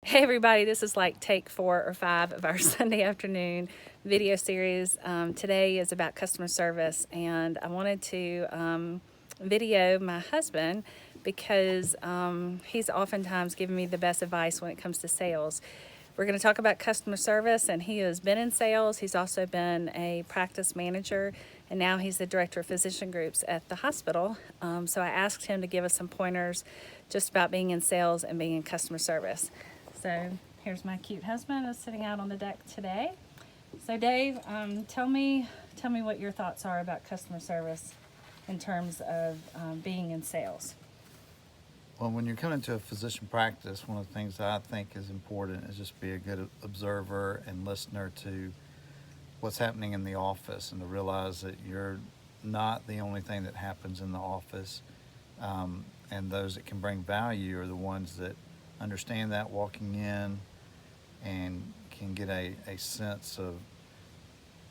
Hey everybody, this is like take 4 or 5 of our Sunday afternoon video series. Today is about customer service, and I wanted to video my husband because he's oftentimes given me the best advice when it comes to sales. We're going to talk about customer service, and he has been in sales. He's also been a practice manager, and now he's the director of physician groups at the hospital. So I asked him to give us some pointers just about being in sales and being in customer service. So here's my cute husband is sitting out on the deck today. So Dave, tell me what your thoughts are about customer service in terms of being in sales. Well, when you're coming to a physician practice, one of the things that I think is important is just be a good observer and listener to what's happening in the office, and to realize that you're not the only thing that happens in the office. And those that can bring value are the ones that understand that walking in and can get a sense of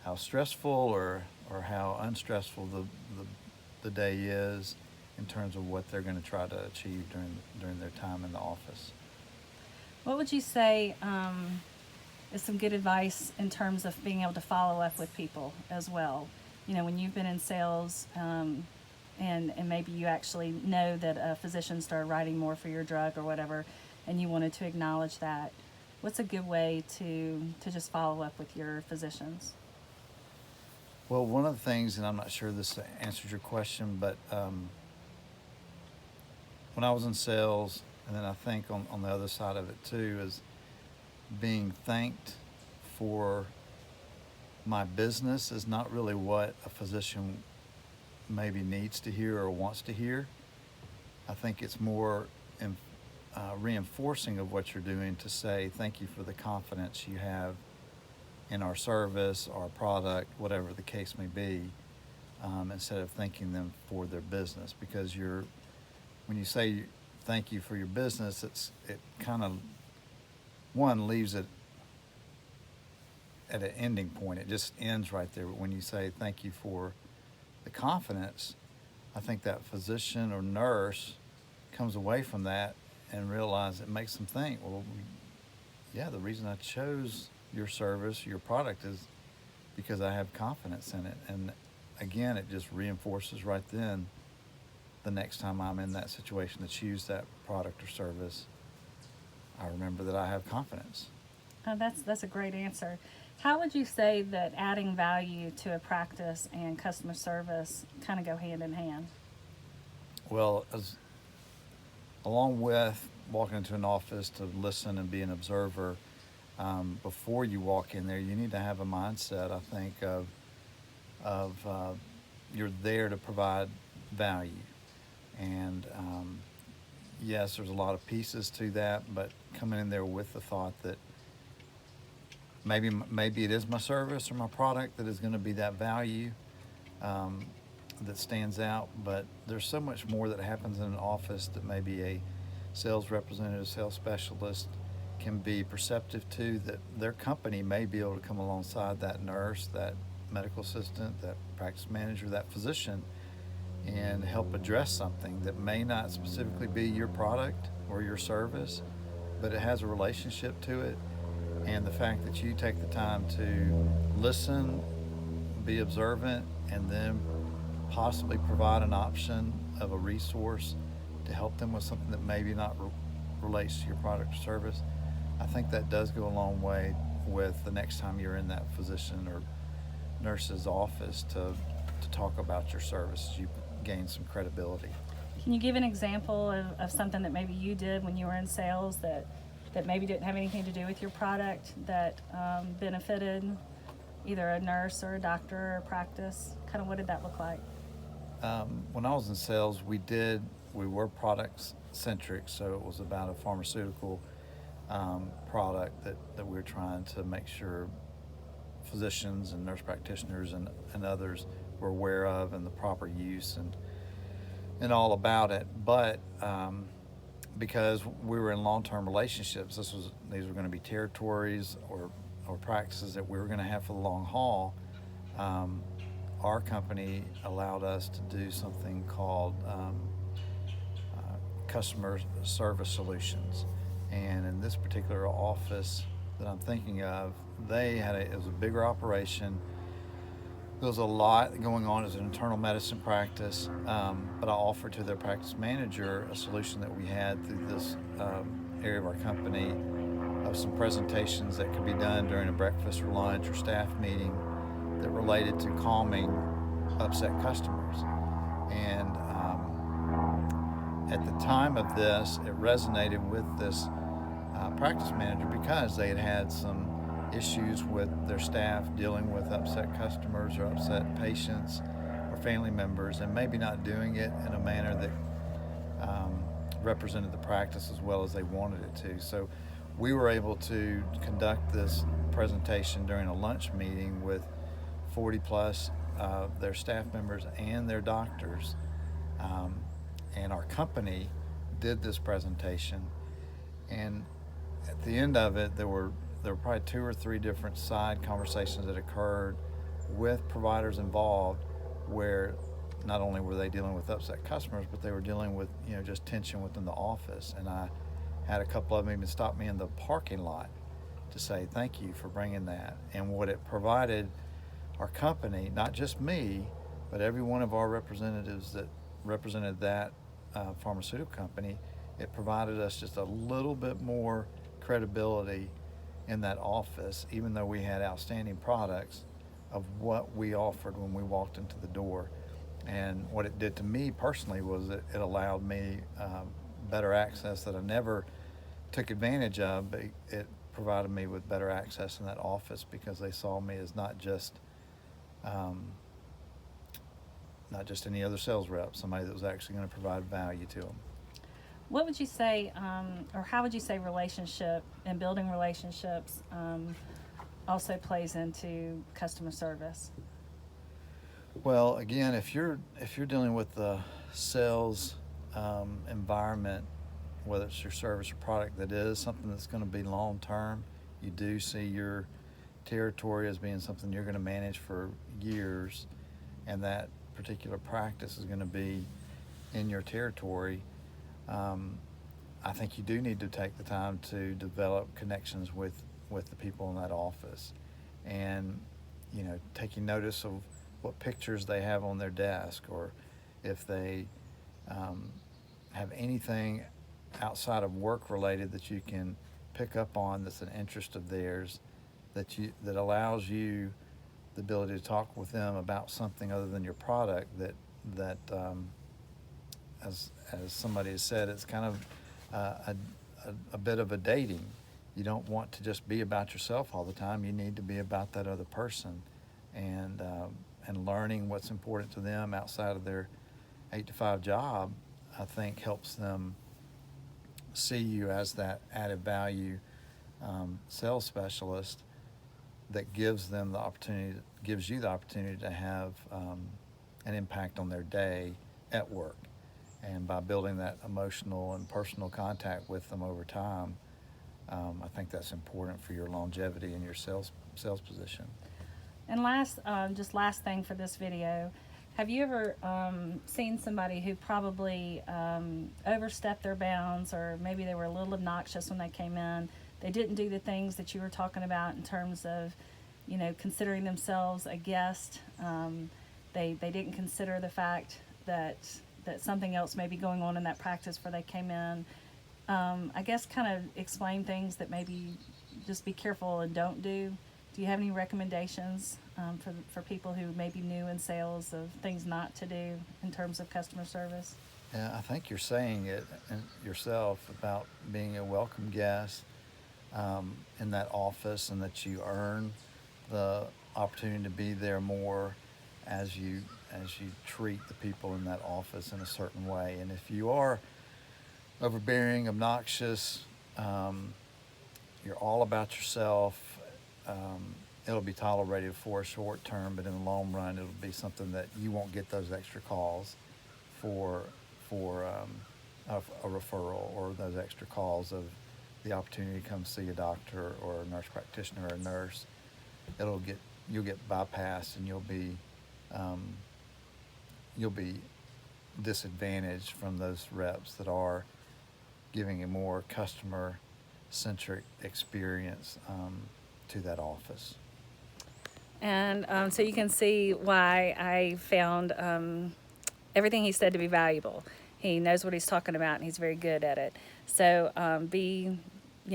how stressful or how unstressful the day is in terms of what they're going to try to achieve during their time in the office. What would you say is some good advice in terms of being able to follow up with people as well? You know, when you've been in sales and maybe you actually know that a physician started writing more for your drug or whatever, and you wanted to acknowledge that, what's a good way to just follow up with your physicians? Well, one of the things, and I'm not sure this answers your question, but when I was in sales, and then I think on the other side of it too, is being thanked for my business is not really what a physician maybe needs to hear or wants to hear. I think it's more reinforcing of what you're doing to say thank you for the confidence you have in our service, our product, whatever the case may be, instead of thanking them for their business. Because when you say thank you for your business, it kind of leaves it at an ending point. It just ends right there. But when you say thank you for the confidence, I think that physician or nurse comes away from that and realize it makes them think, well, yeah, the reason I chose your service, your product, is because I have confidence in it. And again, it just reinforces right then the next time I'm in that situation to choose that product or service, I remember that I have confidence. That's a great answer. How would you say that adding value to a practice and customer service kind of go hand in hand? Well, along with walking into an office to listen and be an observer, before you walk in there, you need to have a mindset, I think, of you're there to provide value. And yes, there's a lot of pieces to that, but coming in there with the thought that maybe it is my service or my product that is going to be that value that stands out. But there's so much more that happens in an office that maybe a sales representative, sales specialist can be perceptive to, that their company may be able to come alongside that nurse, that medical assistant, that practice manager, that physician, and help address something that may not specifically be your product or your service, but it has a relationship to it. And the fact that you take the time to listen, be observant, and then possibly provide an option of a resource to help them with something that maybe not relates to your product or service, I think that does go a long way with the next time you're in that physician or nurse's office to talk about your service. You gain some credibility. Can you give an example of something that maybe you did when you were in sales that maybe didn't have anything to do with your product that benefited either a nurse or a doctor or a practice? Kind of what did that look like? When I was in sales, we were product centric, so it was about a pharmaceutical product that we were trying to make sure physicians and nurse practitioners and others were aware of, and the proper use and all about it. But because we were in long-term relationships, these were going to be territories or practices that we were going to have for the long haul. Our company allowed us to do something called customer service solutions, And in this particular office that I'm thinking of, it was a bigger operation. There was a lot going on as an internal medicine practice, but I offered to their practice manager a solution that we had through this area of our company of some presentations that could be done during a breakfast or lunch or staff meeting that related to calming upset customers. And at the time of this, it resonated with this practice manager because they had had some issues with their staff dealing with upset customers or upset patients or family members, and maybe not doing it in a manner that represented the practice as well as they wanted it to. So we were able to conduct this presentation during a lunch meeting with 40 plus their staff members and their doctors. And our company did this presentation. And at the end of it, there were probably 2 or 3 different side conversations that occurred with providers involved, where not only were they dealing with upset customers, but they were dealing with just tension within the office. And I had a couple of them even stop me in the parking lot to say thank you for bringing that. And what it provided our company, not just me, but every one of our representatives that represented that pharmaceutical company, it provided us just a little bit more credibility in that office, even though we had outstanding products, of what we offered when we walked into the door. And what it did to me personally was it allowed me better access that I never took advantage of, but it provided me with better access in that office because they saw me as not just any other sales rep, somebody that was actually going to provide value to them. What would you say, or how would you say relationship and building relationships also plays into customer service? Well, again, if you're dealing with the sales environment, whether it's your service or product that is something that's going to be long term, you do see your territory as being something you're going to manage for years, and that particular practice is going to be in your territory. I think you do need to take the time to develop connections with the people in that office, and taking notice of what pictures they have on their desk, or if they have anything outside of work related that you can pick up on that's an interest of theirs, that allows you the ability to talk with them about something other than your product, that as somebody has said, it's kind of a bit of a dating. You don't want to just be about yourself all the time. You need to be about that other person, and learning what's important to them outside of their 8-to-5 job, I think helps them see you as that added value sales specialist that gives you the opportunity to have an impact on their day at work. And by building that emotional and personal contact with them over time, I think that's important for your longevity in your sales position. And just last thing for this video, have you ever seen somebody who probably overstepped their bounds, or maybe they were a little obnoxious when they came in? They didn't do the things that you were talking about in terms of, considering themselves a guest. They didn't consider the fact that something else may be going on in that practice before they came in. I guess kind of explain things that maybe just be careful and don't do. Do you have any recommendations for people who may be new in sales of things not to do in terms of customer service? Yeah, I think you're saying it yourself about being a welcome guest in that office, and that you earn the opportunity to be there more as you treat the people in that office in a certain way. And if you are overbearing, obnoxious, you're all about yourself, it'll be tolerated for a short term, but in the long run, it'll be something that you won't get those extra calls for a referral, or those extra calls of the opportunity to come see a doctor or a nurse practitioner or a nurse. You'll get bypassed, and you'll be disadvantaged from those reps that are giving a more customer centric experience to that office. And so you can see why I found everything he said to be valuable. He knows what he's talking about, and he's very good at it. So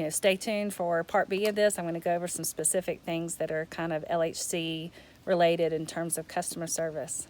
stay tuned for part B of this. I'm going to go over some specific things that are kind of LHC related in terms of customer service.